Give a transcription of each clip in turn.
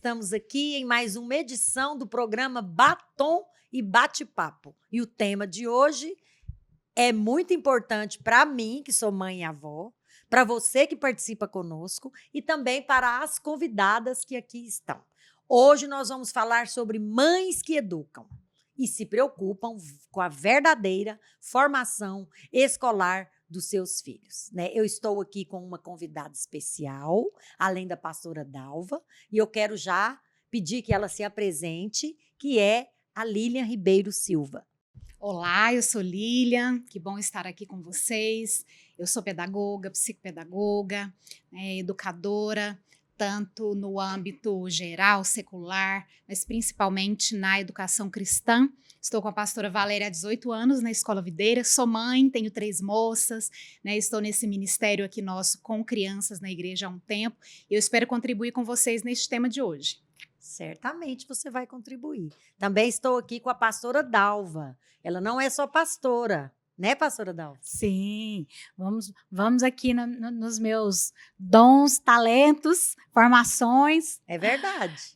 Estamos aqui em mais uma edição do programa Batom e Bate-Papo. E o tema de hoje é muito importante para mim, que sou mãe e avó, para você que participa conosco e também para as convidadas que aqui estão. Hoje nós vamos falar sobre mães que educam e se preocupam com a verdadeira formação escolar dos seus filhos, né? Eu estou aqui com uma convidada especial, além da pastora Dalva, e eu quero já pedir que ela se apresente, que é a Lilian Ribeiro Silva. Olá, eu sou Lilian, que bom estar aqui com vocês. Eu sou pedagoga, psicopedagoga, educadora, tanto no âmbito geral, secular, mas principalmente na educação cristã. Estou com a pastora Valéria há 18 anos na Escola Videira, sou mãe, tenho 3 moças, estou nesse ministério aqui nosso com crianças na igreja há um tempo e eu espero contribuir com vocês neste tema de hoje. Certamente você vai contribuir. Também estou aqui com a pastora Dalva. Ela não é só pastora, né, pastora Dalva? Sim, vamos aqui nos meus dons, talentos, formações. É verdade.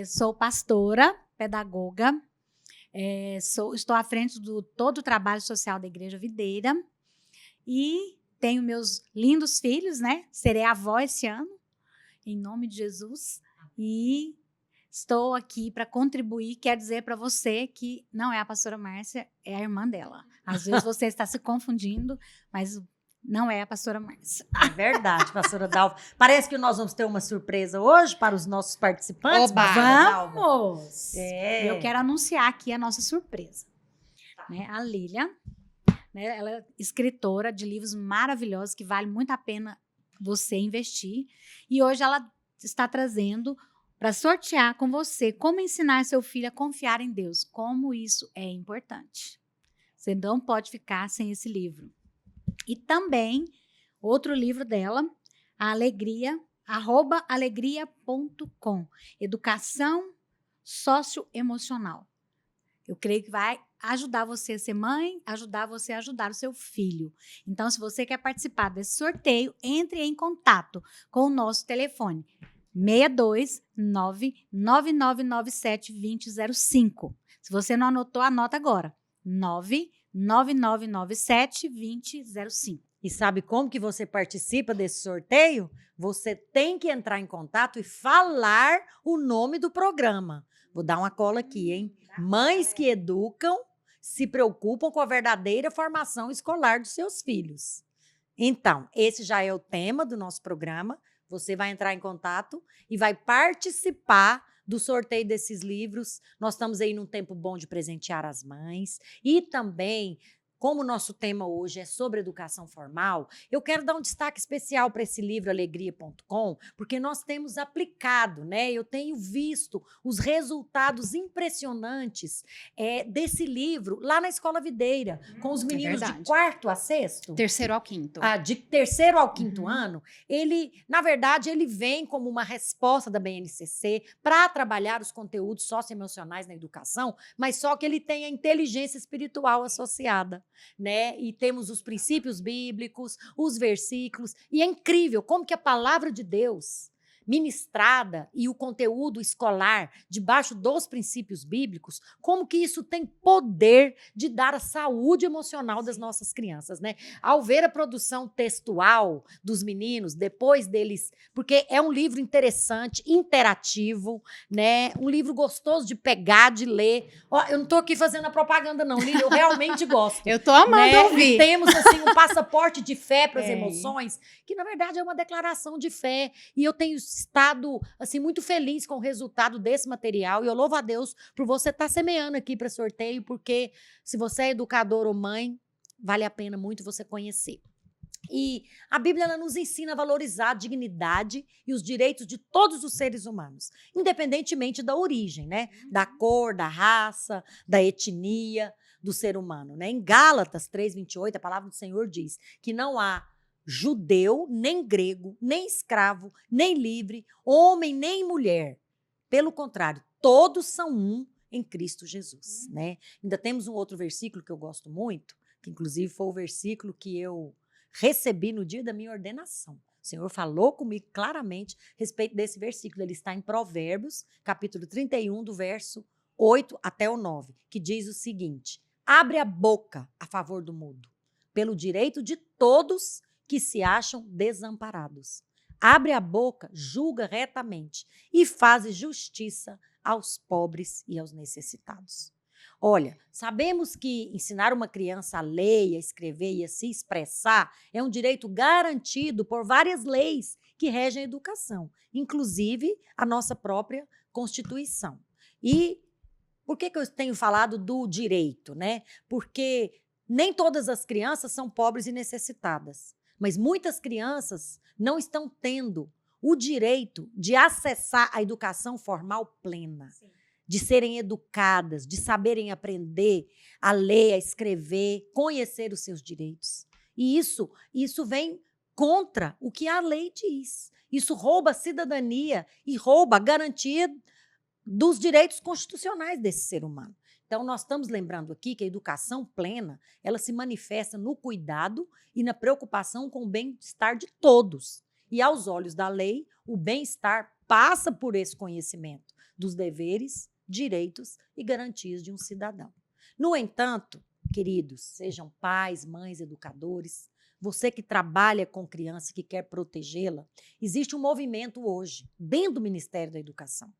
Sou pastora, pedagoga, estou à frente de todo o trabalho social da Igreja Videira e tenho meus lindos filhos, né? Serei avó esse ano, em nome de Jesus. E estou aqui para contribuir, quer dizer para você que não é a pastora Márcia, é a irmã dela. Às vezes você está se confundindo, mas não é a pastora Márcia. É verdade, pastora Dalva. Parece que nós vamos ter uma surpresa hoje para os nossos participantes. Oba, vamos! É. Eu quero anunciar aqui a nossa surpresa. Né? A Lilian, né, ela é escritora de livros maravilhosos que vale muito a pena você investir. E hoje ela está trazendo para sortear com você como ensinar seu filho a confiar em Deus, como isso é importante. Você não pode ficar sem esse livro. E também, outro livro dela, a Alegria, @alegria.com, Educação Socioemocional. Eu creio que vai ajudar você a ser mãe, ajudar você a ajudar o seu filho. Então, se você quer participar desse sorteio, entre em contato com o nosso telefone 629-9997-2005. Se você não anotou, anota agora. 99997-2005. E sabe como que você participa desse sorteio? Você tem que entrar em contato e falar o nome do programa. Vou dar uma cola aqui, hein? Mães que educam se preocupam com a verdadeira formação escolar dos seus filhos. Então, esse já é o tema do nosso programa. Você vai entrar em contato e vai participar do sorteio desses livros. Nós estamos aí num tempo bom de presentear as mães. E também, como o nosso tema hoje é sobre educação formal, eu quero dar um destaque especial para esse livro alegria.com, porque nós temos aplicado, né? Eu tenho visto os resultados impressionantes desse livro lá na Escola Videira, com os meninos de 4º a 6º. 3º ao 5º. De 3º ao 5º ano, ele, na verdade, ele vem como uma resposta da BNCC para trabalhar os conteúdos socioemocionais na educação, mas só que ele tem a inteligência espiritual associada, né? E temos os princípios bíblicos, os versículos, e é incrível como que a palavra de Deus ministrada e o conteúdo escolar debaixo dos princípios bíblicos, como que isso tem poder de dar a saúde emocional das nossas crianças, né? Ao ver a produção textual dos meninos, depois deles, porque é um livro interessante, interativo, né? Um livro gostoso de pegar, de ler. Ó, eu não estou aqui fazendo a propaganda não, Lília, eu realmente gosto. Eu estou amando ouvir. E temos assim um passaporte de fé para as emoções, que na verdade é uma declaração de fé, e eu tenho estado assim muito feliz com o resultado desse material, e eu louvo a Deus por você estar semeando aqui para sorteio, porque se você é educador ou mãe, vale a pena muito você conhecer. E a Bíblia ela nos ensina a valorizar a dignidade e os direitos de todos os seres humanos, independentemente da origem, né? Da cor, da raça, da etnia do ser humano, né? Em Gálatas 3:28, a palavra do Senhor diz que não há judeu, nem grego, nem escravo, nem livre, homem, nem mulher. Pelo contrário, todos são um em Cristo Jesus, né? Ainda temos um outro versículo que eu gosto muito, que inclusive foi o versículo que eu recebi no dia da minha ordenação. O Senhor falou comigo claramente a respeito desse versículo. Ele está em Provérbios, capítulo 31, do verso 8 até o 9, que diz o seguinte: abre a boca a favor do mudo, pelo direito de todos que se acham desamparados. Abre a boca, julga retamente e faz justiça aos pobres e aos necessitados. Olha, sabemos que ensinar uma criança a ler, a escrever e a se expressar é um direito garantido por várias leis que regem a educação, inclusive a nossa própria Constituição. E por que eu tenho falado do direito, né? Porque nem todas as crianças são pobres e necessitadas, mas muitas crianças não estão tendo o direito de acessar a educação formal plena. Sim. De serem educadas, de saberem aprender a ler, a escrever, conhecer os seus direitos. E isso vem contra o que a lei diz. Isso rouba a cidadania e rouba a garantia dos direitos constitucionais desse ser humano. Então, nós estamos lembrando aqui que a educação plena, ela se manifesta no cuidado e na preocupação com o bem-estar de todos. E, aos olhos da lei, o bem-estar passa por esse conhecimento dos deveres, direitos e garantias de um cidadão. No entanto, queridos, sejam pais, mães, educadores, você que trabalha com criança e que quer protegê-la, existe um movimento hoje, dentro do Ministério da Educação,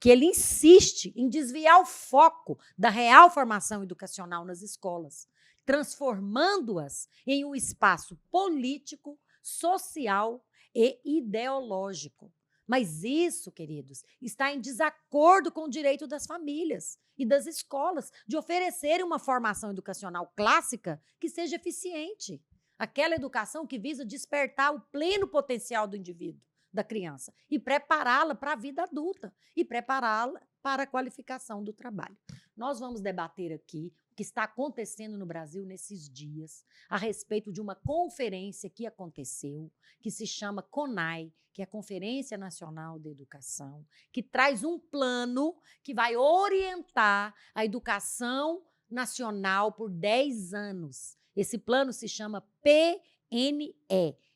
que ele insiste em desviar o foco da real formação educacional nas escolas, transformando-as em um espaço político, social e ideológico. Mas isso, queridos, está em desacordo com o direito das famílias e das escolas de oferecerem uma formação educacional clássica que seja eficiente. Aquela educação que visa despertar o pleno potencial do indivíduo, da criança, e prepará-la para a vida adulta e prepará-la para a qualificação do trabalho. Nós vamos debater aqui o que está acontecendo no Brasil nesses dias a respeito de uma conferência que aconteceu, que se chama CONAI, que é a Conferência Nacional de Educação, que traz um plano que vai orientar a educação nacional por 10 anos. Esse plano se chama PNE,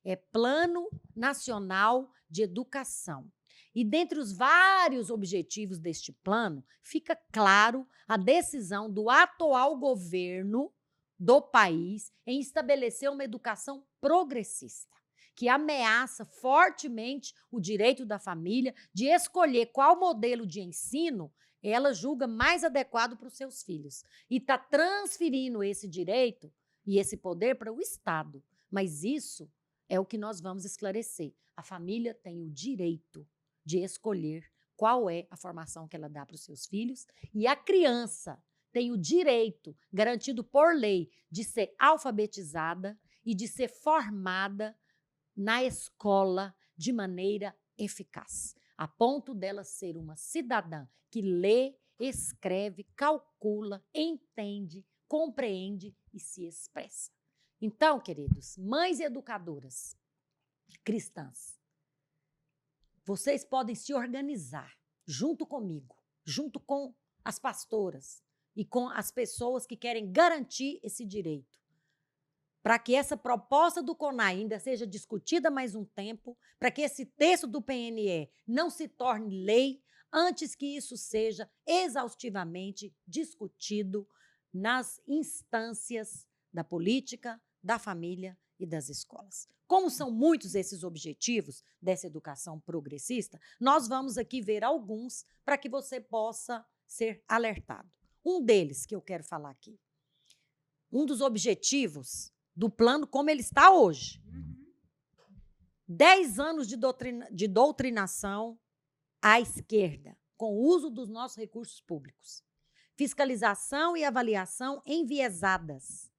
é Plano Nacional de Educação. E dentre os vários objetivos deste plano, fica claro a decisão do atual governo do país em estabelecer uma educação progressista, que ameaça fortemente o direito da família de escolher qual modelo de ensino ela julga mais adequado para os seus filhos. E está transferindo esse direito e esse poder para o Estado. Mas isso é o que nós vamos esclarecer. A família tem o direito de escolher qual é a formação que ela dá para os seus filhos e a criança tem o direito, garantido por lei, de ser alfabetizada e de ser formada na escola de maneira eficaz, a ponto dela ser uma cidadã que lê, escreve, calcula, entende, compreende e se expressa. Então, queridos, mães educadoras cristãs, vocês podem se organizar junto comigo, junto com as pastoras e com as pessoas que querem garantir esse direito, para que essa proposta do CONAI ainda seja discutida mais um tempo, para que esse texto do PNE não se torne lei, antes que isso seja exaustivamente discutido nas instâncias da política, da família e das escolas. Como são muitos esses objetivos dessa educação progressista, nós vamos aqui ver alguns para que você possa ser alertado. Um deles que eu quero falar aqui, um dos objetivos do plano como ele está hoje. 10 anos de doutrinação à esquerda, com o uso dos nossos recursos públicos. Fiscalização e avaliação enviesadas.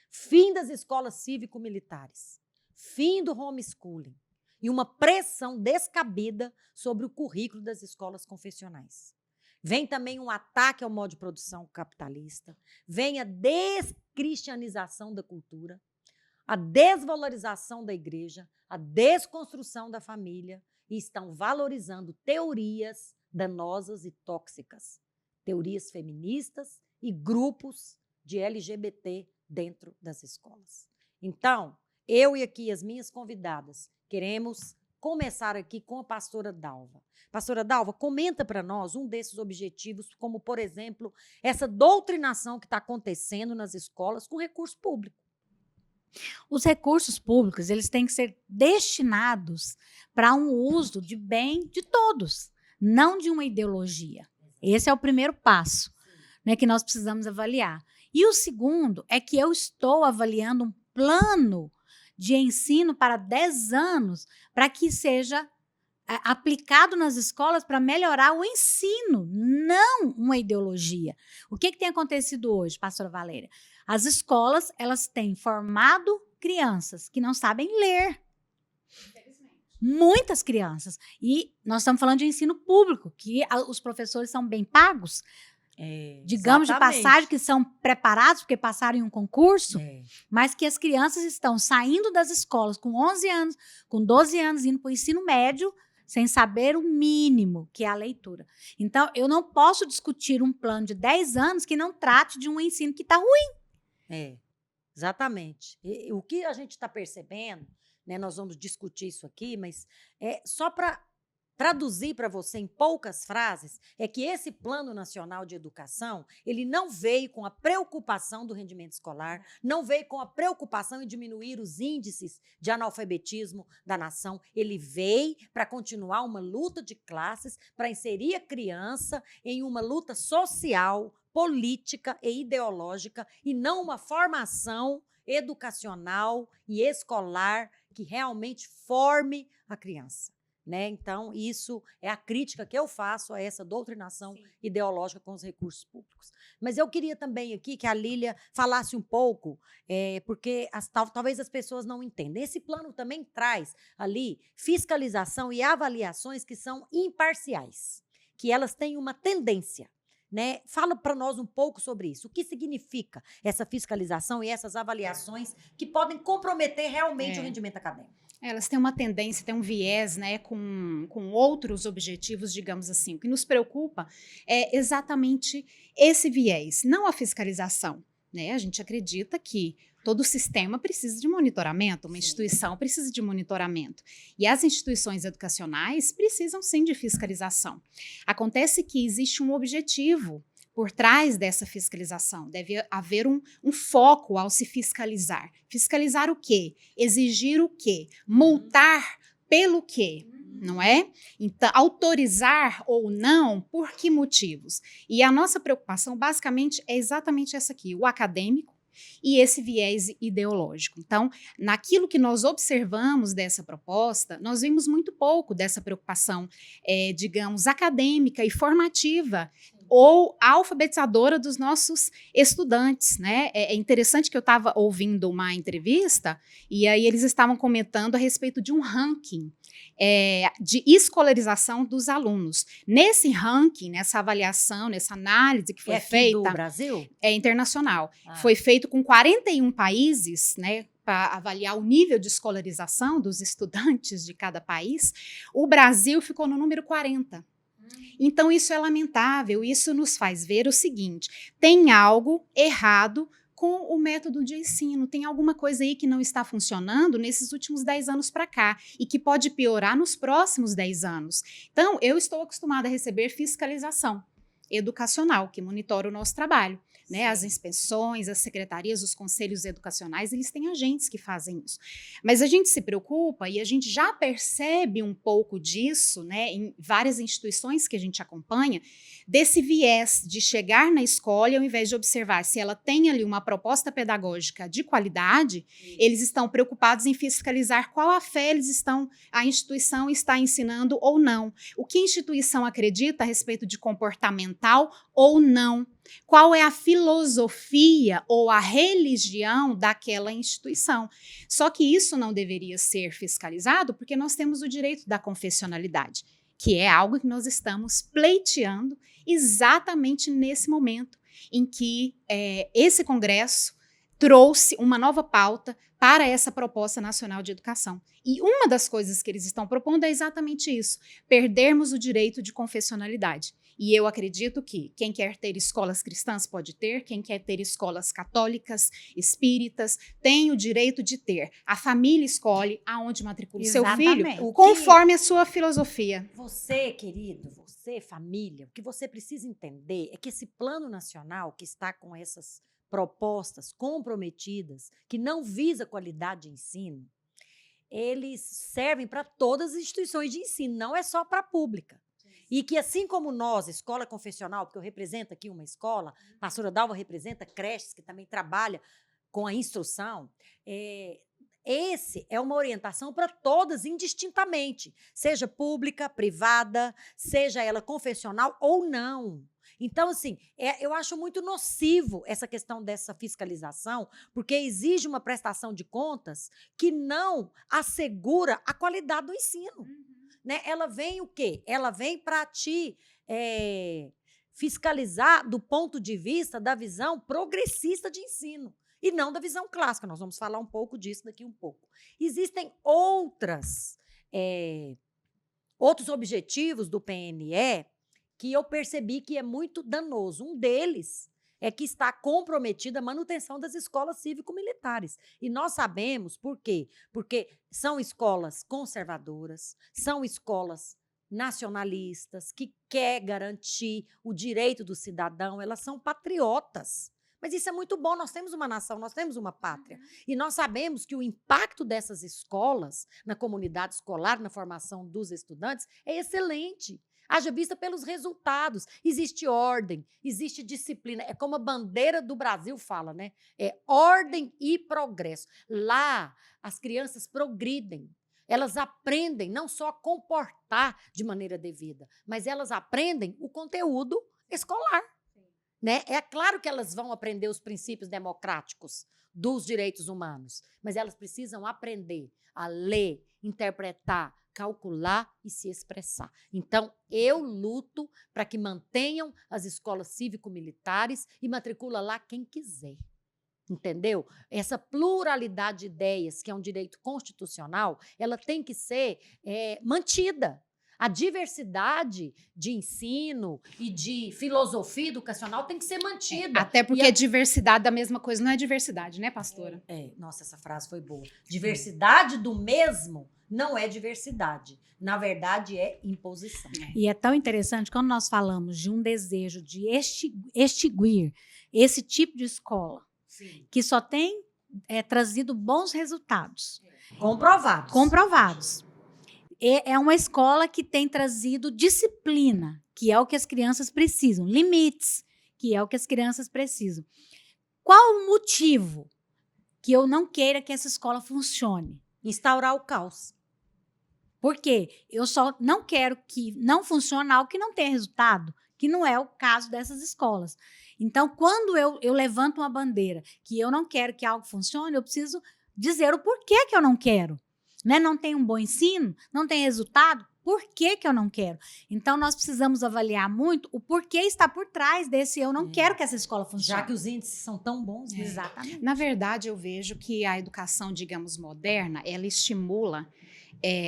Fim das escolas cívico-militares. Fim do homeschooling. E uma pressão descabida sobre o currículo das escolas confessionais. Vem também um ataque ao modo de produção capitalista, vem a descristianização da cultura, a desvalorização da igreja, a desconstrução da família e estão valorizando teorias danosas e tóxicas, teorias feministas e grupos de LGBT dentro das escolas. Então, eu e aqui as minhas convidadas queremos começar aqui com a pastora Dalva. Pastora Dalva, comenta para nós um desses objetivos, como, por exemplo, essa doutrinação que está acontecendo nas escolas com recurso público. Os recursos públicos, eles têm que ser destinados para um uso de bem de todos, não de uma ideologia. Esse é o primeiro passo, né, que nós precisamos avaliar. E o segundo é que eu estou avaliando um plano de ensino para 10 anos para que seja aplicado nas escolas para melhorar o ensino, não uma ideologia. O que tem acontecido hoje, pastora Valéria? As escolas, elas têm formado crianças que não sabem ler. Muitas crianças. E nós estamos falando de ensino público, que os professores são bem pagos, digamos, Exatamente. de passagem, que são preparados porque passaram em um concurso, mas que as crianças estão saindo das escolas com 11 anos, com 12 anos, indo para o ensino médio, sem saber o mínimo, que é a leitura. Então, eu não posso discutir um plano de 10 anos que não trate de um ensino que está ruim. Exatamente. E o que a gente está percebendo, né, nós vamos discutir isso aqui, mas só para traduzir para você em poucas frases, é que esse Plano Nacional de Educação, ele não veio com a preocupação do rendimento escolar, não veio com a preocupação em diminuir os índices de analfabetismo da nação, ele veio para continuar uma luta de classes, para inserir a criança em uma luta social, política e ideológica, e não uma formação educacional e escolar que realmente forme a criança. Né? Então, isso é a crítica que eu faço a essa doutrinação ideológica com os recursos públicos. Mas eu queria também aqui que a Lília falasse um pouco, porque talvez as pessoas não entendam. Esse plano também traz ali fiscalização e avaliações que são imparciais, que elas têm uma tendência. Né? Fala para nós um pouco sobre isso. O que significa essa fiscalização e essas avaliações que podem comprometer realmente o rendimento acadêmico? Elas têm uma tendência, têm um viés, né, com outros objetivos, digamos assim. O que nos preocupa é exatamente esse viés, não a fiscalização. Né? A gente acredita que todo sistema precisa de monitoramento, uma instituição precisa de monitoramento. E as instituições educacionais precisam, sim, de fiscalização. Acontece que existe um objetivo por trás dessa fiscalização. Deve haver um foco ao se fiscalizar. Fiscalizar o quê? Exigir o quê? Multar pelo quê? Não é? Então, autorizar ou não, por que motivos? E a nossa preocupação, basicamente, é exatamente essa aqui, o acadêmico e esse viés ideológico. Então, naquilo que nós observamos dessa proposta, nós vimos muito pouco dessa preocupação, digamos, acadêmica e formativa, ou alfabetizadora dos nossos estudantes, né? É interessante que eu estava ouvindo uma entrevista e aí eles estavam comentando a respeito de um ranking de escolarização dos alunos. Nesse ranking, nessa avaliação, nessa análise que foi feita... do Brasil? É internacional. Foi feito com 41 países, né? Para avaliar o nível de escolarização dos estudantes de cada país. O Brasil ficou no número 40. Então, isso é lamentável, isso nos faz ver o seguinte, tem algo errado com o método de ensino, tem alguma coisa aí que não está funcionando nesses últimos 10 anos para cá e que pode piorar nos próximos 10 anos. Então, eu estou acostumada a receber fiscalização educacional, que monitora o nosso trabalho. Né? As inspeções, as secretarias, os conselhos educacionais, eles têm agentes que fazem isso. Mas a gente se preocupa e a gente já percebe um pouco disso, né, em várias instituições que a gente acompanha, desse viés de chegar na escola e ao invés de observar se ela tem ali uma proposta pedagógica de qualidade, eles estão preocupados em fiscalizar qual a fé a instituição está ensinando ou não. O que a instituição acredita a respeito de comportamental ou não. Qual é a filosofia ou a religião daquela instituição. Só que isso não deveria ser fiscalizado porque nós temos o direito da confessionalidade, que é algo que nós estamos pleiteando exatamente nesse momento em que esse Congresso trouxe uma nova pauta para essa proposta nacional de educação. E uma das coisas que eles estão propondo é exatamente isso, perdermos o direito de confessionalidade. E eu acredito que quem quer ter escolas cristãs pode ter, quem quer ter escolas católicas, espíritas, tem o direito de ter. A família escolhe aonde matricula o seu filho, Exatamente. conforme a sua filosofia. Você, querido, você, família, o que você precisa entender é que esse plano nacional que está com essas propostas comprometidas, que não visa qualidade de ensino, eles servem para todas as instituições de ensino, não é só para a pública. E que assim como nós, escola confessional, porque eu represento aqui uma escola, a pastora Dalva representa creches, que também trabalha com a instrução, esse é uma orientação para todas indistintamente, seja pública, privada, seja ela confessional ou não. Então, assim, eu acho muito nocivo essa questão dessa fiscalização, porque exige uma prestação de contas que não assegura a qualidade do ensino. Né? Ela vem o quê? Ela vem para te fiscalizar do ponto de vista da visão progressista de ensino e não da visão clássica. Nós vamos falar um pouco disso daqui um pouco. Existem outros objetivos do PNE que eu percebi que é muito danoso. Um deles é que está comprometida a manutenção das escolas cívico-militares. E nós sabemos por quê? Porque são escolas conservadoras, são escolas nacionalistas, que quer garantir o direito do cidadão, elas são patriotas. Mas isso é muito bom, nós temos uma nação, nós temos uma pátria. E nós sabemos que o impacto dessas escolas na comunidade escolar, na formação dos estudantes, é excelente. Haja vista pelos resultados. Existe ordem, existe disciplina. É como a bandeira do Brasil fala, né? É ordem e progresso. Lá, as crianças progridem. Elas aprendem não só a comportar de maneira devida, mas elas aprendem o conteúdo escolar. Né? É claro que elas vão aprender os princípios democráticos dos direitos humanos, mas elas precisam aprender a ler, interpretar, calcular e se expressar. Então, eu luto para que mantenham as escolas cívico-militares e matricula lá quem quiser. Entendeu? Essa pluralidade de ideias, que é um direito constitucional, ela tem que ser mantida. A diversidade de ensino e de filosofia educacional tem que ser mantida. Até porque diversidade da mesma coisa não é diversidade, né, pastora? Nossa, essa frase foi boa. Diversidade do mesmo não é diversidade. Na verdade, é imposição. E é tão interessante quando nós falamos de um desejo de extinguir esse tipo de escola, Sim. que só tem trazido bons resultados. Comprovados. É uma escola que tem trazido disciplina, que é o que as crianças precisam, limites, que é o que as crianças precisam. Qual o motivo que eu não queira que essa escola funcione? Instaurar o caos. Por quê? Eu só não quero que não funcione algo que não tenha resultado, que não é o caso dessas escolas. Então, quando eu levanto uma bandeira que eu não quero que algo funcione, eu preciso dizer o porquê que eu não quero. Né? Não tem um bom ensino, não tem resultado, por que eu não quero? Então, nós precisamos avaliar muito o porquê está por trás desse eu não quero que essa escola funcione. Já que os índices são tão bons. Né? Exatamente. Na verdade, eu vejo que a educação, digamos, moderna, ela estimula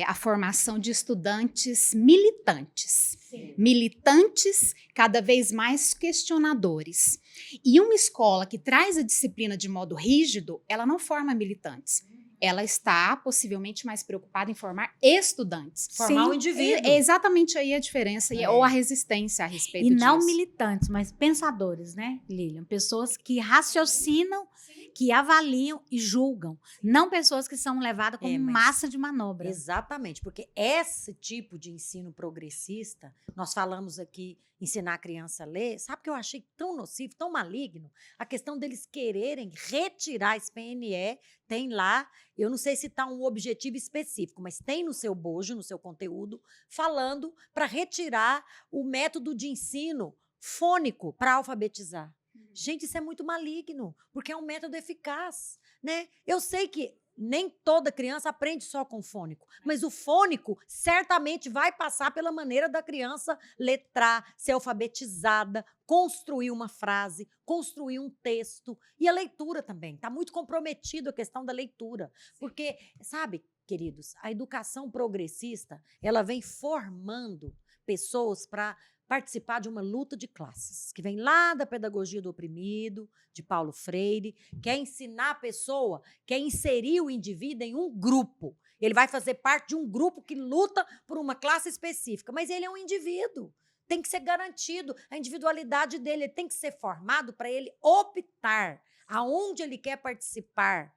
a formação de estudantes militantes. Sim. Militantes, cada vez mais questionadores. E uma escola que traz a disciplina de modo rígido, ela não forma militantes. Ela está possivelmente mais preocupada em formar estudantes. Formar o indivíduo. É exatamente aí a diferença, ou a resistência a respeito disso. E não militantes, mas pensadores, né, Lilian? Pessoas que raciocinam, que avaliam e julgam. Não pessoas que são levadas como massa de manobra. Exatamente, porque esse tipo de ensino progressista, nós falamos aqui, ensinar a criança a ler, sabe que eu achei tão nocivo, tão maligno? A questão deles quererem retirar esse PNE, tem lá, eu não sei se está um objetivo específico, mas tem no seu bojo, no seu conteúdo, falando para retirar o método de ensino fônico para alfabetizar. Gente, isso é muito maligno, porque é um método eficaz, né? Eu sei que nem toda criança aprende só com fônico, mas o fônico certamente vai passar pela maneira da criança letrar, ser alfabetizada, construir uma frase, construir um texto. E a leitura também. Está muito comprometido a questão da leitura. Porque, sabe, queridos, a educação progressista, ela vem formando pessoas para participar de uma luta de classes, que vem lá da pedagogia do oprimido, de Paulo Freire, quer ensinar a pessoa, quer inserir o indivíduo em um grupo. Ele vai fazer parte de um grupo que luta por uma classe específica, mas ele é um indivíduo. Tem que ser garantido a individualidade dele, ele tem que ser formado para ele optar aonde ele quer participar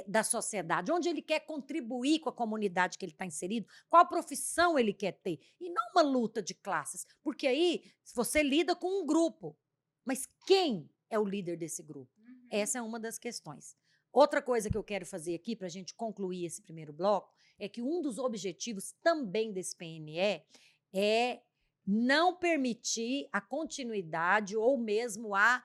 da sociedade, onde ele quer contribuir com a comunidade que ele está inserido, qual profissão ele quer ter, e não uma luta de classes, porque aí você lida com um grupo, mas quem é o líder desse grupo? Essa é uma das questões. Outra coisa que eu quero fazer aqui, para a gente concluir esse primeiro bloco, é que um dos objetivos também desse PNE é não permitir a continuidade ou mesmo a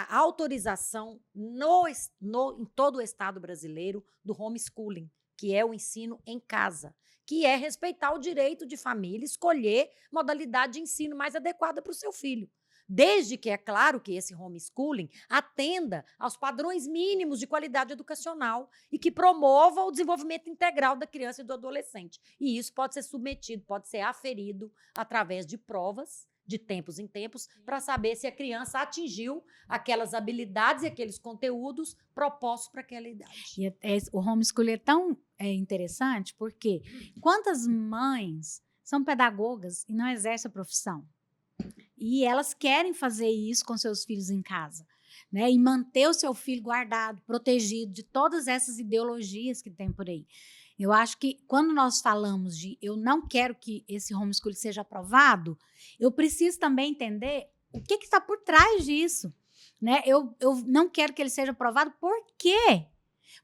autorização em todo o Estado brasileiro do homeschooling, que é o ensino em casa, que é respeitar o direito de família escolher modalidade de ensino mais adequada para o seu filho. Desde que é claro que esse homeschooling atenda aos padrões mínimos de qualidade educacional e que promova o desenvolvimento integral da criança e do adolescente. E isso pode ser submetido, pode ser aferido através de provas, de tempos em tempos, para saber se a criança atingiu aquelas habilidades e aqueles conteúdos propostos para aquela idade. E o homeschooling é tão interessante porque quantas mães são pedagogas e não exercem a profissão? E elas querem fazer isso com seus filhos em casa, né? E manter o seu filho guardado, protegido de todas essas ideologias que tem por aí. Eu acho que quando nós falamos de eu não quero que esse homeschooling seja aprovado, eu preciso também entender o que está por trás disso, né? Eu não quero que ele seja aprovado, por quê?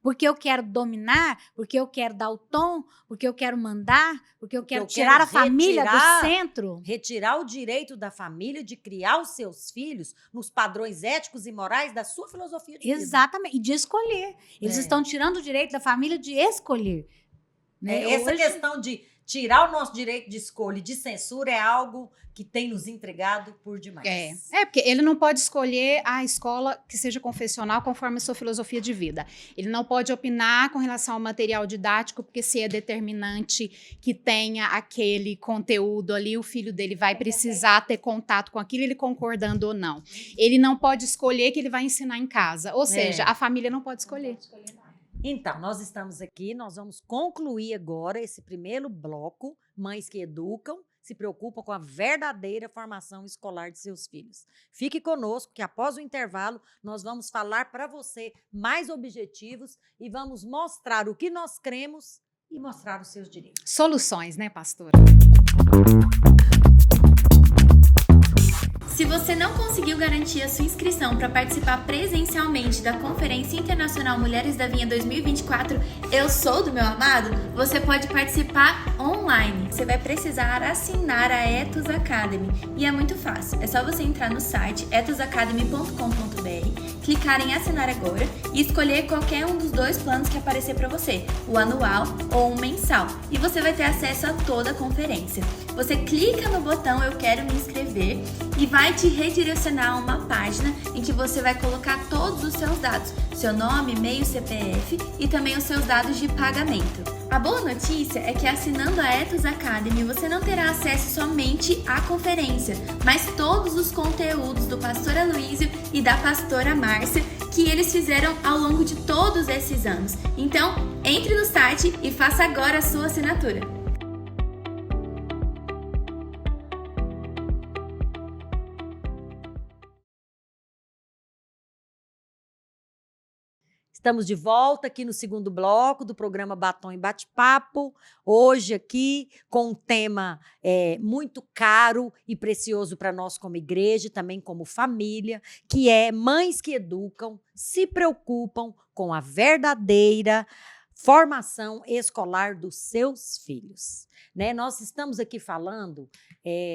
Porque eu quero dominar, porque eu quero dar o tom, porque eu quero mandar, porque eu quero tirar a família do centro. Retirar o direito da família de criar os seus filhos nos padrões éticos e morais da sua filosofia de vida. Exatamente, e de escolher. Eles estão tirando o direito da família de escolher. Né? Essa questão de tirar o nosso direito de escolha e de censura é algo que tem nos intrigado por demais. Porque ele não pode escolher a escola que seja confessional conforme a sua filosofia de vida. Ele não pode opinar com relação ao material didático, porque se é determinante que tenha aquele conteúdo ali, o filho dele vai precisar ter contato com aquilo, ele concordando ou não. Ele não pode escolher que ele vai ensinar em casa. Ou seja, a família não pode escolher. Então, nós estamos aqui, nós vamos concluir agora esse primeiro bloco, Mães que Educam, se preocupam com a verdadeira formação escolar de seus filhos. Fique conosco, que após o intervalo, nós vamos falar para você mais objetivos e vamos mostrar o que nós cremos e mostrar os seus direitos. Soluções, né, pastora? Se você não conseguiu garantir a sua inscrição para participar presencialmente da Conferência Internacional Mulheres da Vinha 2024, Eu Sou do Meu Amado, você pode participar online. Você vai precisar assinar a Ethos Academy e é muito fácil. É só você entrar no site ethosacademy.com.br, clicar em assinar agora e escolher qualquer um dos dois planos que aparecer para você, o anual ou o mensal, e você vai ter acesso a toda a conferência. Você clica no botão Eu Quero Me Inscrever e vai te redirecionar a uma página em que você vai colocar todos os seus dados, seu nome, e-mail, CPF e também os seus dados de pagamento. A boa notícia é que assinando a Ethos Academy você não terá acesso somente à conferência, mas todos os conteúdos do pastor Aloísio e da pastora Márcia que eles fizeram ao longo de todos esses anos. Então, entre no site e faça agora a sua assinatura. Estamos de volta aqui no segundo bloco do programa Batom e Bate-Papo, hoje aqui com um tema muito caro e precioso para nós como igreja e também como família, que é Mães que Educam, se preocupam com a verdadeira formação escolar dos seus filhos. Né? Nós estamos aqui falando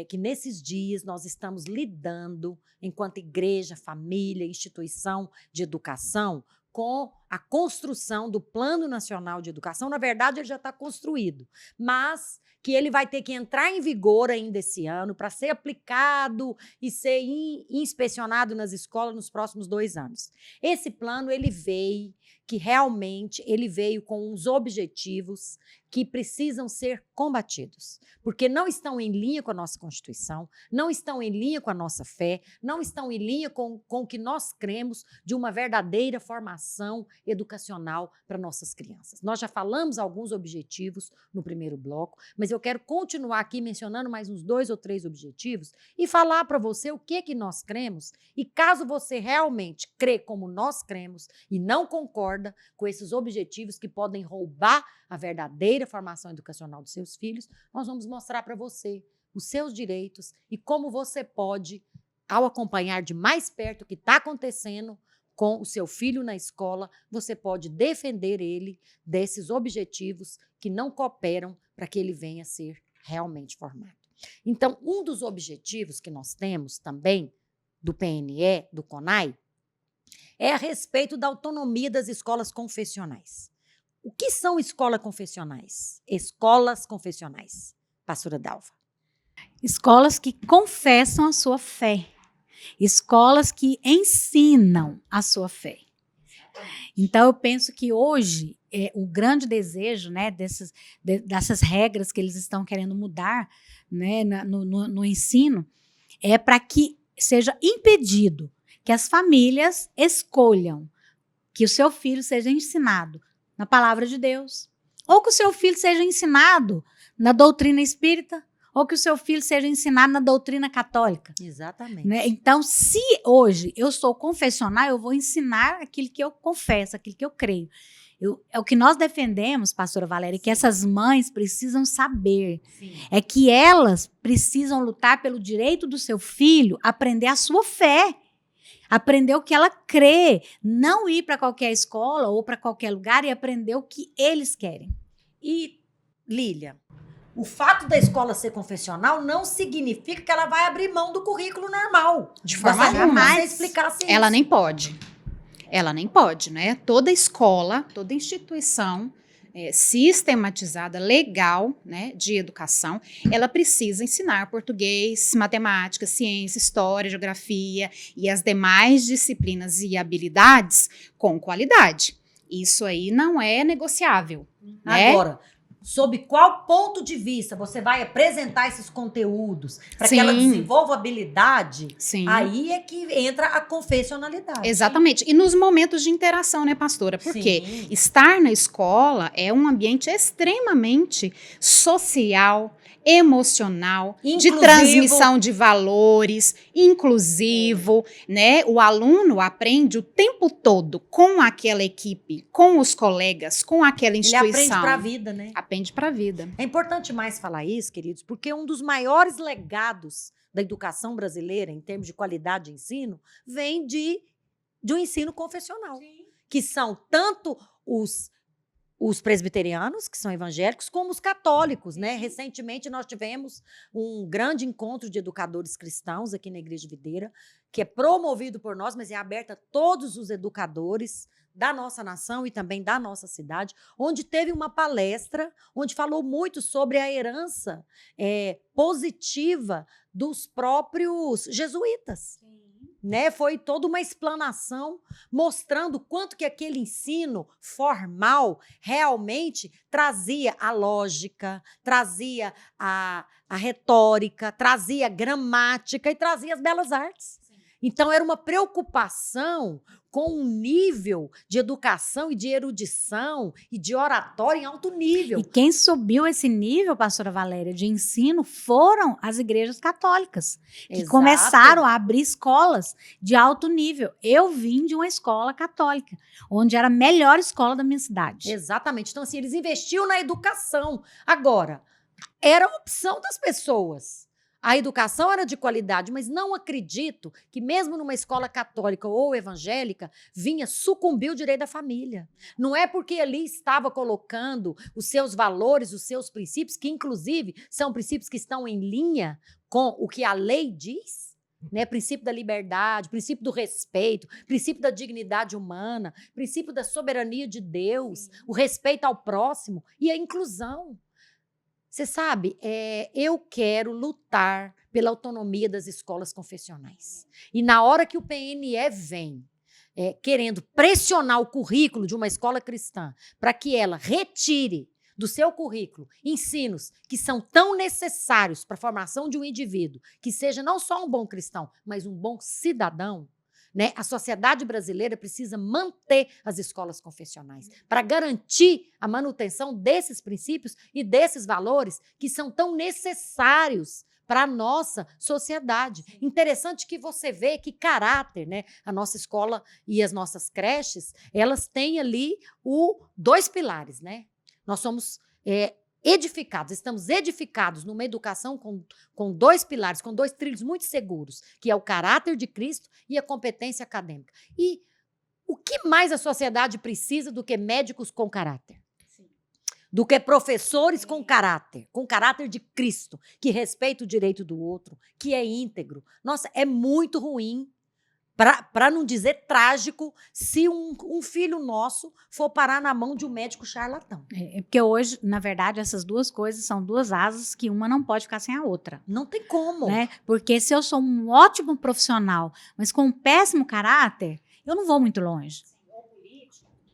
que nesses dias nós estamos lidando, enquanto igreja, família, instituição de educação, com a construção do Plano Nacional de Educação. Na verdade, ele já está construído, mas que ele vai ter que entrar em vigor ainda esse ano para ser aplicado e ser inspecionado nas escolas nos próximos 2 anos. Esse plano, ele veio com os objetivos que precisam ser combatidos, porque não estão em linha com a nossa Constituição, não estão em linha com a nossa fé, não estão em linha com o que nós cremos de uma verdadeira formação educacional para nossas crianças. Nós já falamos alguns objetivos no primeiro bloco, mas eu quero continuar aqui mencionando mais uns 2 ou 3 objetivos e falar para você o que nós cremos, e caso você realmente crê como nós cremos e não concorda com esses objetivos que podem roubar a verdadeira formação educacional dos seus filhos, nós vamos mostrar para você os seus direitos e como você pode, ao acompanhar de mais perto o que está acontecendo com o seu filho na escola, você pode defender ele desses objetivos que não cooperam para que ele venha a ser realmente formado. Então, um dos objetivos que nós temos também do PNE, do CONAI, é a respeito da autonomia das escolas confessionais. O que são escolas confessionais? Escolas confessionais, pastora Dalva. Escolas que confessam a sua fé. Escolas que ensinam a sua fé. Então, eu penso que hoje, o grande desejo, né, dessas regras que eles estão querendo mudar, né, no ensino, é para que seja impedido que as famílias escolham que o seu filho seja ensinado na palavra de Deus, ou que o seu filho seja ensinado na doutrina espírita, ou que o seu filho seja ensinado na doutrina católica. Exatamente. Né? Então, se hoje eu sou confessional, eu vou ensinar aquilo que eu confesso, aquilo que eu creio. É o que nós defendemos, pastora Valéria, que essas mães precisam saber. Sim. É que elas precisam lutar pelo direito do seu filho aprender a sua fé. Aprender o que ela crê, não ir para qualquer escola ou para qualquer lugar e aprender o que eles querem. E, Lília, o fato da escola ser confessional não significa que ela vai abrir mão do currículo normal. De forma Gostaria que alguma. você explicasse Ela isso. nem pode. Ela nem pode, né? Toda escola, toda instituição sistematizada, legal, né, de educação, ela precisa ensinar português, matemática, ciência, história, geografia e as demais disciplinas e habilidades com qualidade. Isso aí não é negociável. Né? Agora, sob qual ponto de vista você vai apresentar esses conteúdos para que ela Sim. desenvolva habilidade? Sim. Aí é que entra a confessionalidade. Exatamente. E nos momentos de interação, né, pastora? Porque Sim. estar na escola é um ambiente extremamente social, emocional, de Inclusivo. transmissão de valores, inclusivo, né? O aluno aprende o tempo todo com aquela equipe, com os colegas, com aquela Ele instituição. aprende para a vida, né? Aprende para a vida. É importante mais falar isso, queridos, porque um dos maiores legados da educação brasileira, em termos de qualidade de ensino, vem de um ensino confessional. Sim. Que são tanto os presbiterianos, que são evangélicos, como os católicos, né? Recentemente nós tivemos um grande encontro de educadores cristãos aqui na Igreja Videira, que é promovido por nós, mas é aberto a todos os educadores da nossa nação e também da nossa cidade, onde teve uma palestra, onde falou muito sobre a herança positiva dos próprios jesuítas. Né? Foi toda uma explanação mostrando quanto que aquele ensino formal realmente trazia a lógica, trazia a retórica, trazia a gramática e trazia as belas artes. Sim. Então, era uma preocupação com um nível de educação e de erudição e de oratória em alto nível. E quem subiu esse nível, pastora Valéria, de ensino foram as igrejas católicas, que Exato. começaram a abrir escolas de alto nível. Eu vim de uma escola católica, onde era a melhor escola da minha cidade. Exatamente. Então, assim, eles investiam na educação. Agora, era a opção das pessoas. A educação era de qualidade, mas não acredito que mesmo numa escola católica ou evangélica vinha sucumbir o direito da família. Não é porque ali estava colocando os seus valores, os seus princípios, que inclusive são princípios que estão em linha com o que a lei diz, né? Princípio da liberdade, princípio do respeito, princípio da dignidade humana, princípio da soberania de Deus, o respeito ao próximo e a inclusão. Você sabe, eu quero lutar pela autonomia das escolas confessionais. E na hora que o PNE vem querendo pressionar o currículo de uma escola cristã para que ela retire do seu currículo ensinos que são tão necessários para a formação de um indivíduo, que seja não só um bom cristão, mas um bom cidadão, né? A sociedade brasileira precisa manter as escolas confessionais para garantir a manutenção desses princípios e desses valores que são tão necessários para a nossa sociedade. Interessante que você vê que caráter, né? A nossa escola e as nossas creches, elas têm ali dois pilares, né? Nós somos estamos edificados numa educação com dois pilares, com dois trilhos muito seguros, que é o caráter de Cristo e a competência acadêmica. E o que mais a sociedade precisa do que médicos com caráter? Sim. Do que professores com caráter de Cristo, que respeita o direito do outro, que é íntegro. Nossa, é muito ruim, para não dizer trágico, se um filho nosso for parar na mão de um médico charlatão. Porque hoje, na verdade, essas duas coisas são duas asas que uma não pode ficar sem a outra. Não tem como. Né? Porque se eu sou um ótimo profissional, mas com um péssimo caráter, eu não vou muito longe.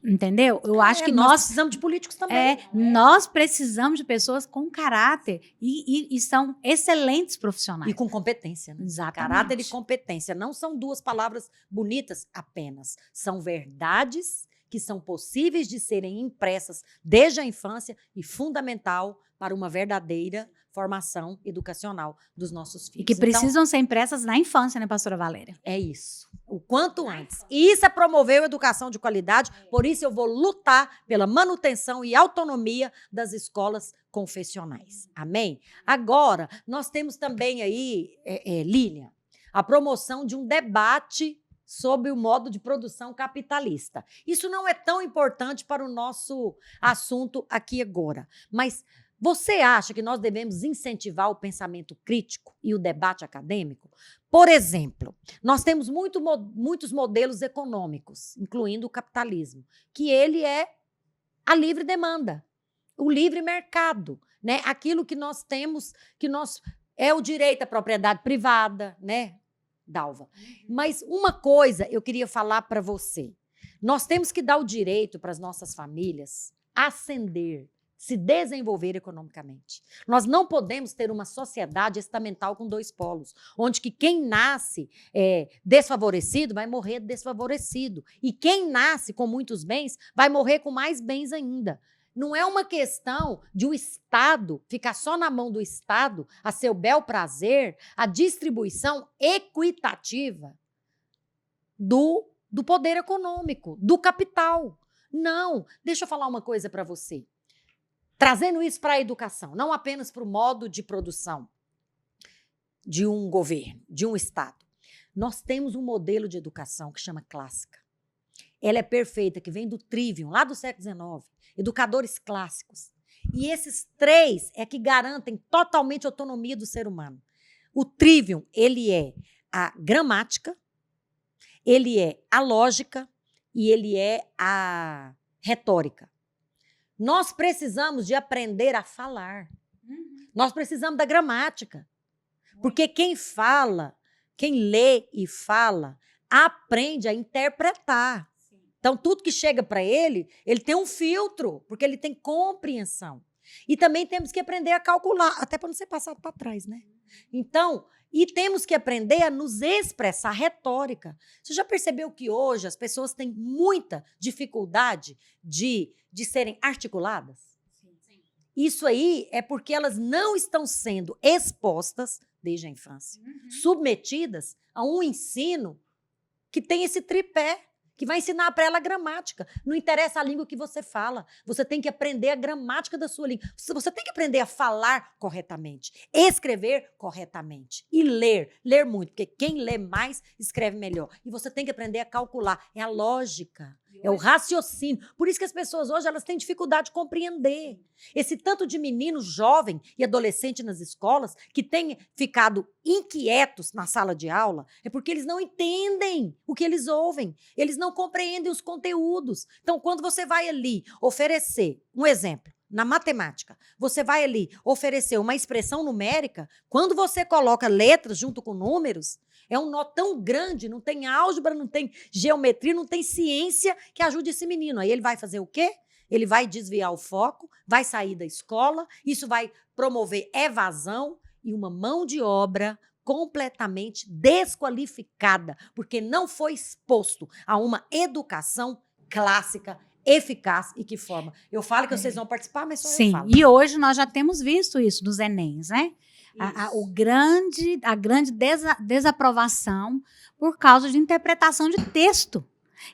Entendeu? Eu acho que nós precisamos de políticos também. Nós precisamos de pessoas com caráter e são excelentes profissionais. E com competência. Né? Exatamente. Caráter e competência. Não são duas palavras bonitas apenas. São verdades que são possíveis de serem impressas desde a infância e fundamental para uma verdadeira formação educacional dos nossos filhos. E que precisam ser impressas na infância, né, pastora Valéria? É isso. O quanto antes. E isso é promover a educação de qualidade, por isso eu vou lutar pela manutenção e autonomia das escolas confessionais. Amém? Agora, nós temos também aí, Lília, a promoção de um debate sobre o modo de produção capitalista. Isso não é tão importante para o nosso assunto aqui agora, mas você acha que nós devemos incentivar o pensamento crítico e o debate acadêmico? Por exemplo, nós temos muitos modelos econômicos, incluindo o capitalismo, que ele é a livre demanda, o livre mercado, né? Aquilo que nós temos, é o direito à propriedade privada, né, Dalva? Mas uma coisa eu queria falar para você. Nós temos que dar o direito para as nossas famílias ascender, se desenvolver economicamente. Nós não podemos ter uma sociedade estamental com dois polos, onde que quem nasce desfavorecido vai morrer desfavorecido, e quem nasce com muitos bens vai morrer com mais bens ainda. Não é uma questão de o Estado ficar só na mão do Estado, a seu bel prazer, a distribuição equitativa do poder econômico, do capital. Não, deixa eu falar uma coisa para você. Trazendo isso para a educação, não apenas para o modo de produção de um governo, de um Estado. Nós temos um modelo de educação que chama clássica. Ela é perfeita, que vem do Trivium, lá do século XIX, educadores clássicos. E esses três é que garantem totalmente a autonomia do ser humano. O Trivium, ele é a gramática, ele é a lógica e ele é a retórica. Nós precisamos de aprender a falar. Nós precisamos da gramática. Porque quem fala, quem lê e fala, aprende a interpretar. Então, tudo que chega para ele tem um filtro, porque ele tem compreensão. E também temos que aprender a calcular, até para não ser passado para trás, né? Então, e temos que aprender a nos expressar, retórica. Você já percebeu que hoje as pessoas têm muita dificuldade de serem articuladas? Sim. Isso aí é porque elas não estão sendo expostas desde a infância, submetidas a um ensino que tem esse tripé, que vai ensinar para ela a gramática. Não interessa a língua que você fala, você tem que aprender a gramática da sua língua. Você tem que aprender a falar corretamente, escrever corretamente e ler muito, porque quem lê mais, escreve melhor. E você tem que aprender a calcular, é a lógica. É o raciocínio. Por isso que as pessoas hoje elas têm dificuldade de compreender. Esse tanto de menino jovem e adolescente nas escolas que têm ficado inquietos na sala de aula é porque eles não entendem o que eles ouvem. Eles não compreendem os conteúdos. Então, quando você vai ali oferecer um exemplo, na matemática, você vai ali oferecer uma expressão numérica, quando você coloca letras junto com números, é um nó tão grande, não tem álgebra, não tem geometria, não tem ciência que ajude esse menino. Aí ele vai fazer o quê? Ele vai desviar o foco, vai sair da escola, isso vai promover evasão e uma mão de obra completamente desqualificada, porque não foi exposto a uma educação clássica, eficaz e que forma. Eu falo que vocês vão participar, mas só eu falo. E hoje nós já temos visto isso nos Enems, né? A grande desaprovação por causa de interpretação de texto,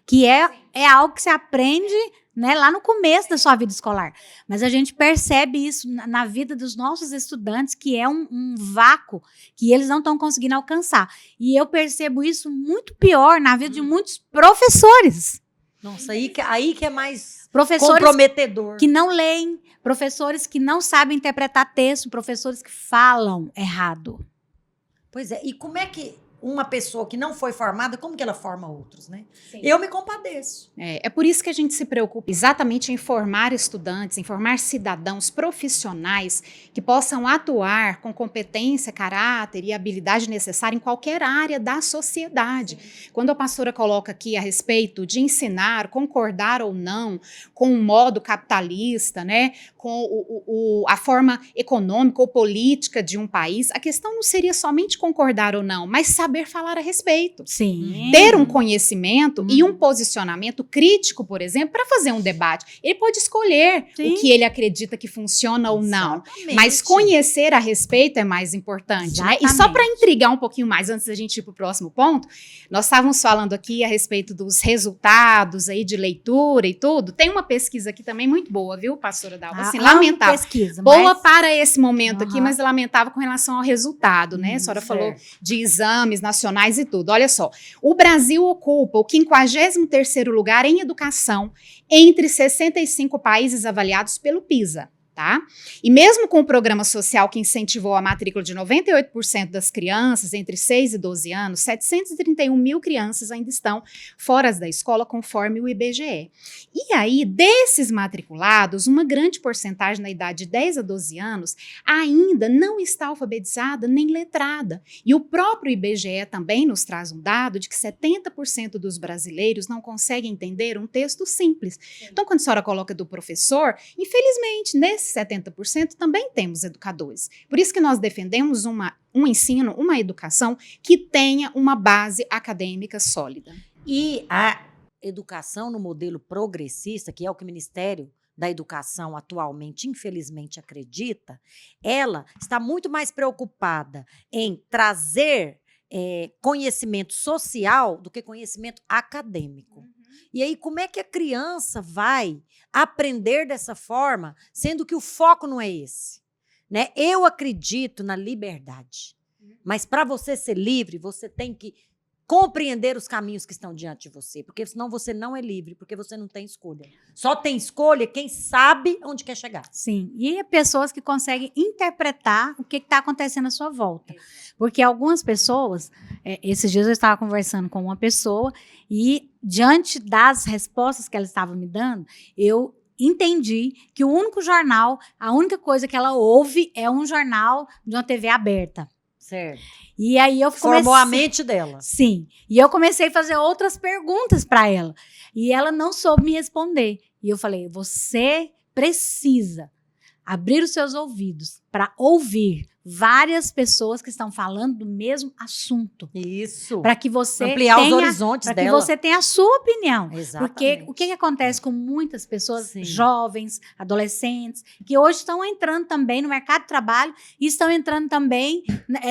que é algo que se aprende, né, lá no começo da sua vida escolar. Mas a gente percebe isso na vida dos nossos estudantes, que é um vácuo que eles não estão conseguindo alcançar. E eu percebo isso muito pior na vida de muitos professores. Nossa, aí que é mais Professores comprometedor. que não leem, professores que não sabem interpretar texto, professores que falam errado. Pois é, e como é que uma pessoa que não foi formada, como que ela forma outros, né? Sim. Eu me compadeço. É por isso que a gente se preocupa exatamente em formar estudantes, em formar cidadãos profissionais que possam atuar com competência, caráter e habilidade necessária em qualquer área da sociedade. Quando a pastora coloca aqui a respeito de ensinar, concordar ou não com o modo capitalista, né, com a forma econômica ou política de um país, a questão não seria somente concordar ou não, mas saber falar a respeito. Sim. Ter um conhecimento e um posicionamento crítico, por exemplo, para fazer um debate. Ele pode escolher o que ele acredita que funciona ou não. Exatamente. Mas conhecer a respeito é mais importante, né? E só para intrigar um pouquinho mais, antes da gente ir para o próximo ponto, nós estávamos falando aqui a respeito dos resultados aí de leitura e tudo. Tem uma pesquisa aqui também muito boa, viu, pastora Dalva? Assim, lamentável. Pesquisa, Boa para esse momento aqui, Uhum. mas lamentável com relação ao resultado, né? A senhora falou de exames nacionais e tudo. Olha só, o Brasil ocupa o 53º lugar em educação entre 65 países avaliados pelo PISA. Tá? E mesmo com o programa social que incentivou a matrícula de 98% das crianças entre 6 e 12 anos, 731 mil crianças ainda estão fora da escola, conforme o IBGE. E aí, desses matriculados, uma grande porcentagem na idade de 10 a 12 anos ainda não está alfabetizada nem letrada. E o próprio IBGE também nos traz um dado de que 70% dos brasileiros não conseguem entender um texto simples. Então, quando a senhora coloca do professor, infelizmente, nesses 70% também temos educadores. Por isso que nós defendemos um ensino, uma educação que tenha uma base acadêmica sólida. E a educação no modelo progressista, que é o que o Ministério da Educação atualmente, infelizmente, acredita, ela está muito mais preocupada em trazer conhecimento social do que conhecimento acadêmico. E aí, como é que a criança vai aprender dessa forma, sendo que o foco não é esse? Né? Eu acredito na liberdade, mas para você ser livre, você tem que compreender os caminhos que estão diante de você, porque senão você não é livre, porque você não tem escolha. Só tem escolha quem sabe onde quer chegar. Sim, e pessoas que conseguem interpretar o que está acontecendo à sua volta. Porque algumas pessoas, esses dias eu estava conversando com uma pessoa e diante das respostas que ela estava me dando, eu entendi que o único jornal, a única coisa que ela ouve é um jornal de uma TV aberta. Certo. E aí eu Formou a mente dela. Sim. E eu comecei a fazer outras perguntas para ela. E ela não soube me responder. E eu falei, você precisa abrir os seus ouvidos para ouvir várias pessoas que estão falando do mesmo assunto. Isso. Para que você ampliar tenha, os horizontes para dela. que você tenha a sua opinião. Exatamente. Porque o que acontece com muitas pessoas, Sim. jovens, adolescentes, que hoje estão entrando também no mercado de trabalho e estão entrando também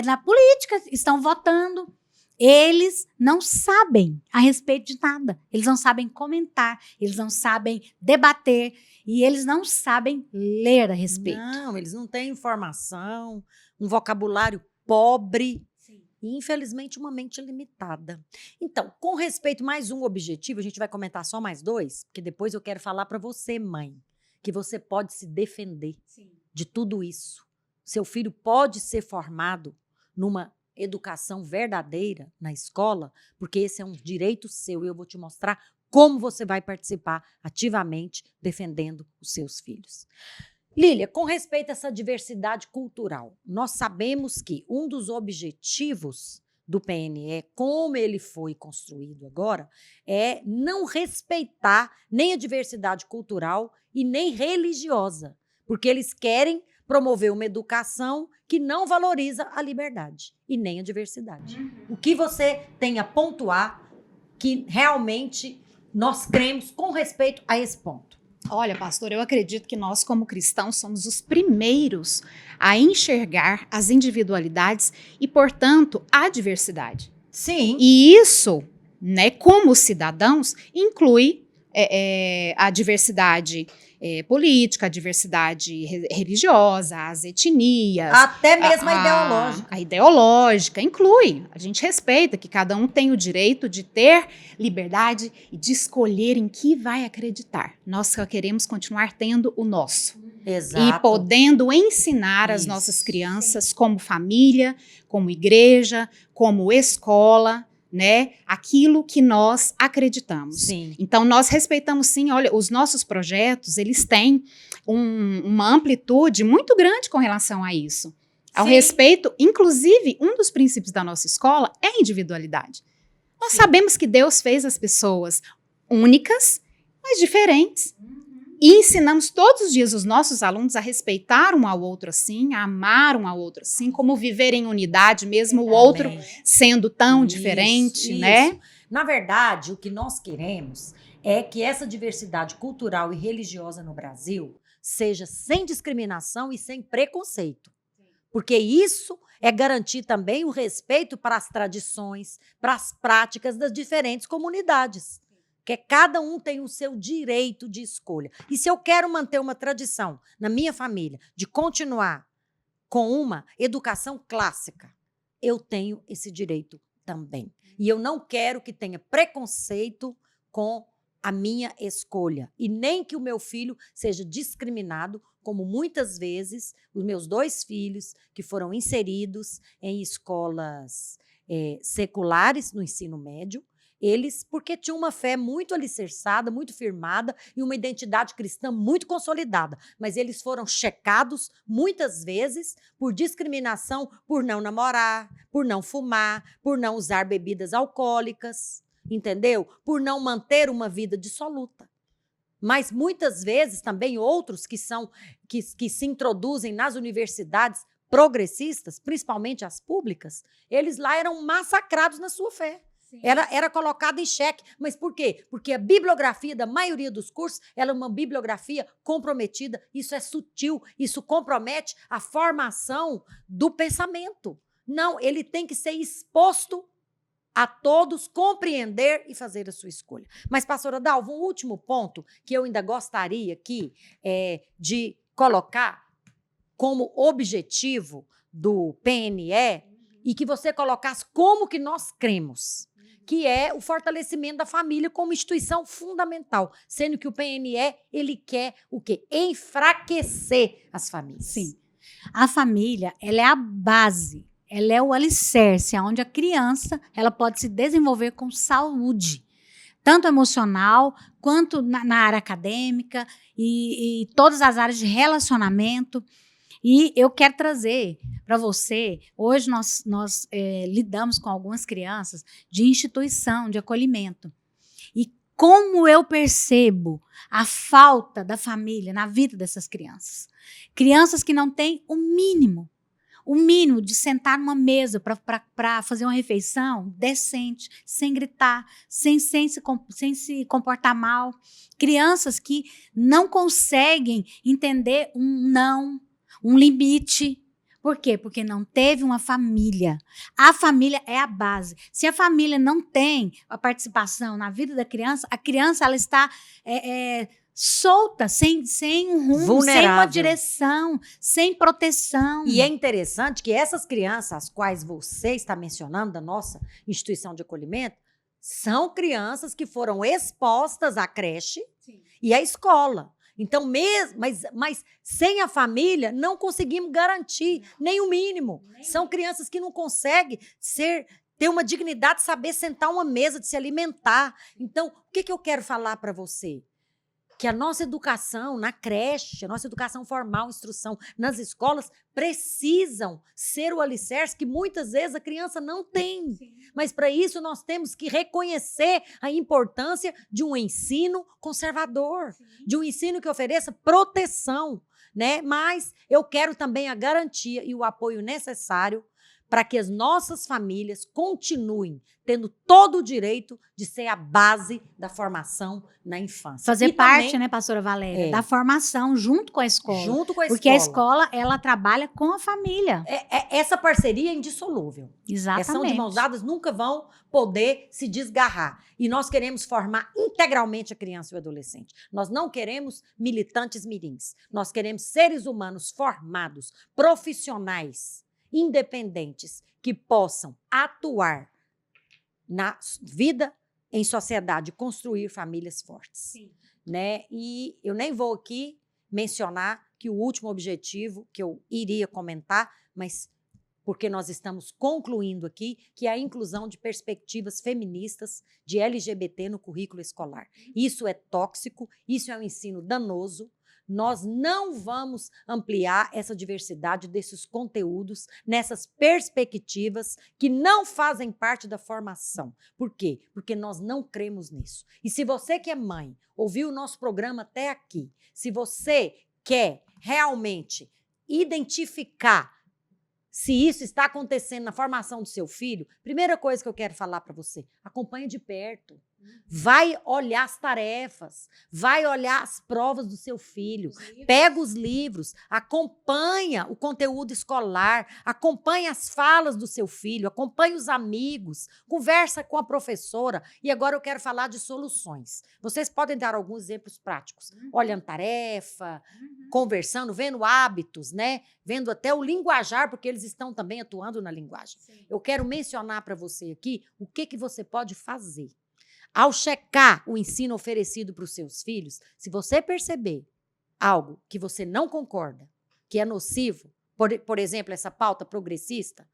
na política, estão votando. Eles não sabem a respeito de nada. Eles não sabem comentar, eles não sabem debater e eles não sabem ler a respeito. Não, eles não têm informação, um vocabulário pobre. Sim. e, infelizmente, uma mente limitada. Então, com respeito, mais um objetivo, a gente vai comentar só mais 2, porque depois eu quero falar para você, mãe, que você pode se defender de tudo isso. Seu filho pode ser formado numa educação verdadeira na escola, porque esse é um direito seu e eu vou te mostrar como você vai participar ativamente defendendo os seus filhos. Lília, com respeito a essa diversidade cultural, nós sabemos que um dos objetivos do PNE, como ele foi construído agora, é não respeitar nem a diversidade cultural e nem religiosa, porque eles querem promover uma educação que não valoriza a liberdade e nem a diversidade. O que você tem a pontuar que realmente nós cremos com respeito a esse ponto? Olha, pastor, eu acredito que nós, como cristãos, somos os primeiros a enxergar as individualidades e, portanto, a diversidade. Sim. E isso, né, como cidadãos, inclui a diversidade política, a diversidade religiosa, as etnias. Até mesmo a ideológica. A ideológica inclui. A gente respeita que cada um tem o direito de ter liberdade e de escolher em que vai acreditar. Nós só queremos continuar tendo o nosso. Exato. E podendo ensinar as nossas crianças como família, como igreja, como escola, né, aquilo que nós acreditamos. Sim. Então, nós respeitamos sim, olha, os nossos projetos, eles têm uma amplitude muito grande com relação a isso. Ao respeito, inclusive, um dos princípios da nossa escola é a individualidade. Nós sabemos que Deus fez as pessoas únicas, mas diferentes. E ensinamos todos os dias os nossos alunos a respeitar um ao outro assim, a amar um ao outro assim, como viver em unidade, mesmo o outro sendo tão diferente, né? Na verdade, o que nós queremos é que essa diversidade cultural e religiosa no Brasil seja sem discriminação e sem preconceito. Porque isso é garantir também o respeito para as tradições, para as práticas das diferentes comunidades. Que cada um tem o seu direito de escolha. E se eu quero manter uma tradição na minha família de continuar com uma educação clássica, eu tenho esse direito também. E eu não quero que tenha preconceito com a minha escolha. E nem que o meu filho seja discriminado, como muitas vezes os meus 2 filhos que foram inseridos em escolas seculares no ensino médio, eles, porque tinham uma fé muito alicerçada, muito firmada e uma identidade cristã muito consolidada. Mas eles foram checados muitas vezes por discriminação, por não namorar, por não fumar, por não usar bebidas alcoólicas, entendeu? Por não manter uma vida dissoluta. Mas muitas vezes também outros que se introduzem nas universidades progressistas, principalmente as públicas, eles lá eram massacrados na sua fé. Era colocado em xeque. Mas por quê? Porque a bibliografia da maioria dos cursos ela é uma bibliografia comprometida. Isso é sutil, isso compromete a formação do pensamento. Não, ele tem que ser exposto a todos, compreender e fazer a sua escolha. Mas, pastora Dalva, um último ponto que eu ainda gostaria aqui de colocar como objetivo do PNE e que você colocasse como que nós cremos, que é o fortalecimento da família como instituição fundamental, sendo que o PNE, ele quer o quê? Enfraquecer as famílias. Sim. A família, ela é a base, ela é o alicerce, onde a criança ela pode se desenvolver com saúde, tanto emocional, quanto na área acadêmica e todas as áreas de relacionamento. E eu quero trazer para você, hoje nós lidamos com algumas crianças de instituição, de acolhimento. E como eu percebo a falta da família na vida dessas crianças. Crianças que não têm o mínimo de sentar numa mesa para fazer uma refeição decente, sem gritar, sem se comportar mal. Crianças que não conseguem entender um não, um limite. Por quê? Porque não teve uma família. A família é a base. Se a família não tem a participação na vida da criança, a criança ela está solta, sem um rumo, sem Vulnerável. uma direção, sem proteção. E é interessante que essas crianças, as quais você está mencionando, da nossa instituição de acolhimento, são crianças que foram expostas à creche e à escola. Então, mas sem a família, não conseguimos garantir nem o mínimo. São crianças que não conseguem ter uma dignidade de saber sentar uma mesa, de se alimentar. Então, o que eu quero falar para você? Que a nossa educação na creche, a nossa educação formal, instrução nas escolas, precisam ser o alicerce que muitas vezes a criança não tem. Mas para isso nós temos que reconhecer a importância de um ensino conservador, de um ensino que ofereça proteção, né? Mas eu quero também a garantia e o apoio necessário para que as nossas famílias continuem tendo todo o direito de ser a base da formação na infância. Fazer E parte, também, né, pastora Valéria, da formação junto com a escola. junto com a escola. Porque a escola, ela trabalha com a família. Essa parceria é indissolúvel. Exatamente. Essas de mãos dadas nunca vão poder se desgarrar. E nós queremos formar integralmente a criança e o adolescente. Nós não queremos militantes mirins. Nós queremos seres humanos formados, profissionais, independentes, que possam atuar na vida em sociedade, construir famílias fortes. Né? E eu nem vou aqui mencionar que o último objetivo que eu iria comentar, mas porque nós estamos concluindo aqui, que é a inclusão de perspectivas feministas de LGBT no currículo escolar. Isso é tóxico, isso é um ensino danoso. Nós não vamos ampliar essa diversidade desses conteúdos, nessas perspectivas que não fazem parte da formação. Por quê? Porque nós não cremos nisso. E se você que é mãe, ouviu o nosso programa até aqui, se você quer realmente identificar se isso está acontecendo na formação do seu filho, primeira coisa que eu quero falar para você, acompanhe de perto. Vai olhar as tarefas, vai olhar as provas do seu filho, pega os livros, acompanha o conteúdo escolar, acompanha as falas do seu filho, acompanha os amigos, conversa com a professora. E agora eu quero falar de soluções. Vocês podem dar alguns exemplos práticos, olhando tarefa, conversando, vendo hábitos, né? Vendo até o linguajar, porque eles estão também atuando na linguagem. Eu quero mencionar para você aqui o que você pode fazer. Ao checar o ensino oferecido para os seus filhos, se você perceber algo que você não concorda, que é nocivo, por exemplo, essa pauta progressista,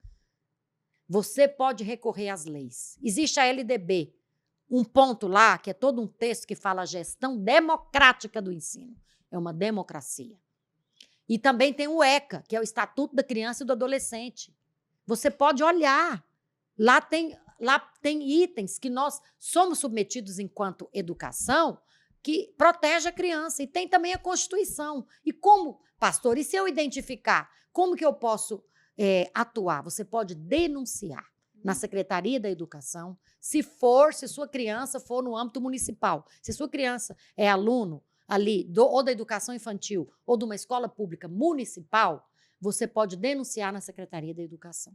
você pode recorrer às leis. Existe a LDB, um ponto lá, que é todo um texto que fala a gestão democrática do ensino. É uma democracia. E também tem o ECA, que é o Estatuto da Criança e do Adolescente. Você pode olhar. Lá tem itens que nós somos submetidos enquanto educação que protege a criança. E tem também a Constituição. E como, pastor, e se eu identificar, como que eu posso atuar? Você pode denunciar na Secretaria da Educação, se sua criança for no âmbito municipal. Se sua criança é aluno ali ou da educação infantil ou de uma escola pública municipal, você pode denunciar na Secretaria da Educação.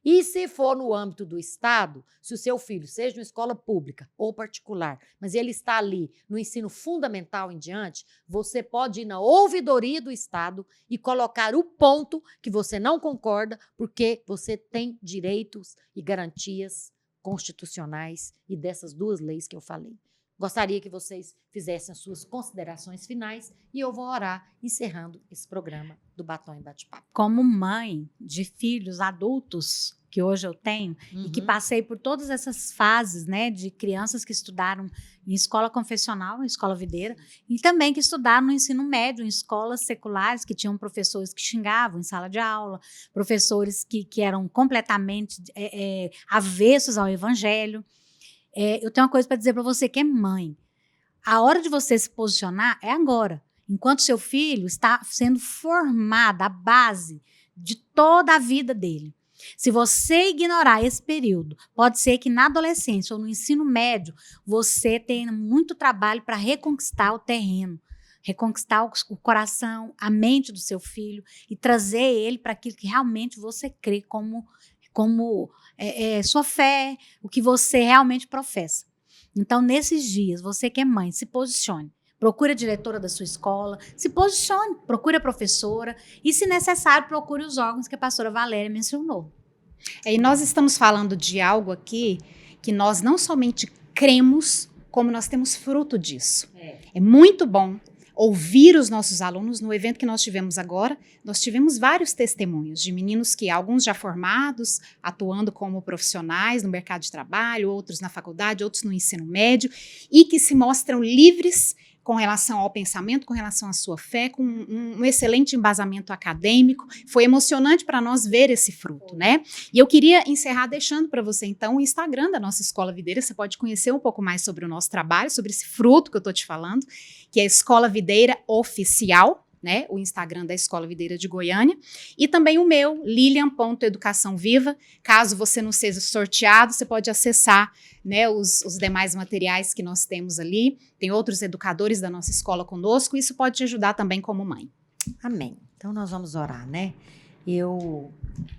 E se for no âmbito do Estado, se o seu filho seja uma escola pública ou particular, mas ele está ali no ensino fundamental em diante, você pode ir na ouvidoria do Estado e colocar o ponto que você não concorda, porque você tem direitos e garantias constitucionais e dessas duas leis que eu falei. Gostaria que vocês fizessem as suas considerações finais e eu vou orar encerrando esse programa do Batom e Bate-Papo. Como mãe de filhos adultos, que hoje eu tenho, e que passei por todas essas fases, né, de crianças que estudaram em escola confessional, em escola videira, e também que estudaram no ensino médio, em escolas seculares, que tinham professores que xingavam em sala de aula, professores que eram completamente avessos ao evangelho. Eu tenho uma coisa para dizer para você que é mãe. A hora de você se posicionar é agora. Enquanto seu filho está sendo formado, a base de toda a vida dele. Se você ignorar esse período, pode ser que na adolescência ou no ensino médio, você tenha muito trabalho para reconquistar o terreno, reconquistar o coração, a mente do seu filho e trazer ele para aquilo que realmente você crê como sua fé, o que você realmente professa. Então, nesses dias, você que é mãe, se posicione. procure a diretora da sua escola, se posicione, procure a professora e, se necessário, procure os órgãos que a pastora Valéria mencionou. E nós estamos falando de algo aqui que nós não somente cremos, como nós temos fruto disso. É muito bom ouvir os nossos alunos. No evento que nós tivemos agora, nós tivemos vários testemunhos de meninos que, alguns já formados, atuando como profissionais no mercado de trabalho, outros na faculdade, outros no ensino médio, e que se mostram livres com relação ao pensamento, com relação à sua fé, com um excelente embasamento acadêmico. Foi emocionante para nós ver esse fruto, né? E eu queria encerrar deixando para você, então, o Instagram da nossa Escola Videira. Você pode conhecer um pouco mais sobre o nosso trabalho, sobre esse fruto que eu estou te falando, que é Escola Videira Oficial, né? O Instagram da Escola Videira de Goiânia. E também o meu, lilian.educaçãoviva. Caso você não seja sorteado, você pode acessar, né, os demais materiais que nós temos ali. Tem outros educadores da nossa escola conosco. Isso pode te ajudar também como mãe. Amém. Então nós vamos orar, né?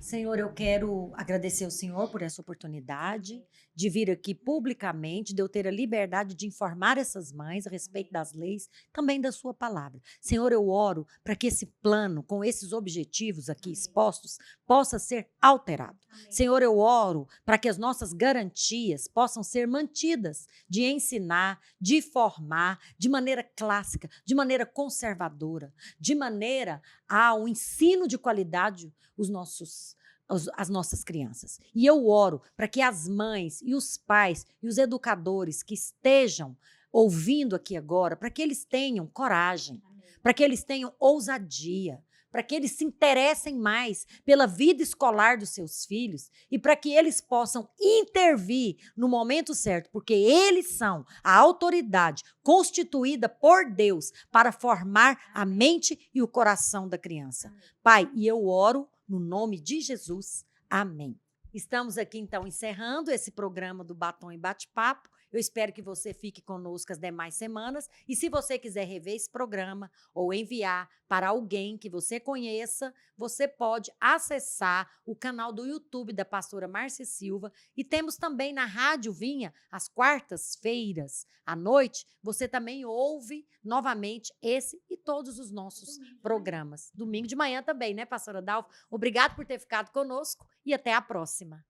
Senhor, eu quero agradecer ao Senhor por essa oportunidade de vir aqui publicamente, de eu ter a liberdade de informar essas mães a respeito das leis, também da sua palavra. Senhor, eu oro para que esse plano, com esses objetivos aqui expostos, possa ser alterado. Senhor, eu oro para que as nossas garantias possam ser mantidas de ensinar, de formar, de maneira clássica, de maneira conservadora, de maneira ao ensino de qualidade as nossas crianças. E eu oro para que as mães e os pais e os educadores que estejam ouvindo aqui agora, para que eles tenham coragem, para que eles tenham ousadia, para que eles se interessem mais pela vida escolar dos seus filhos e para que eles possam intervir no momento certo, porque eles são a autoridade constituída por Deus para formar a mente e o coração da criança. Pai, e eu oro no nome de Jesus. Amém. Estamos aqui, então, encerrando esse programa do Batom e Bate-Papo. Eu espero que você fique conosco as demais semanas. E se você quiser rever esse programa ou enviar para alguém que você conheça, você pode acessar o canal do YouTube da pastora Márcia Silva. E temos também na Rádio Vinha, às quartas-feiras, à noite, você também ouve novamente esse e todos os nossos programas. Domingo de manhã também, né, pastora Dalva? Obrigado por ter ficado conosco e até a próxima.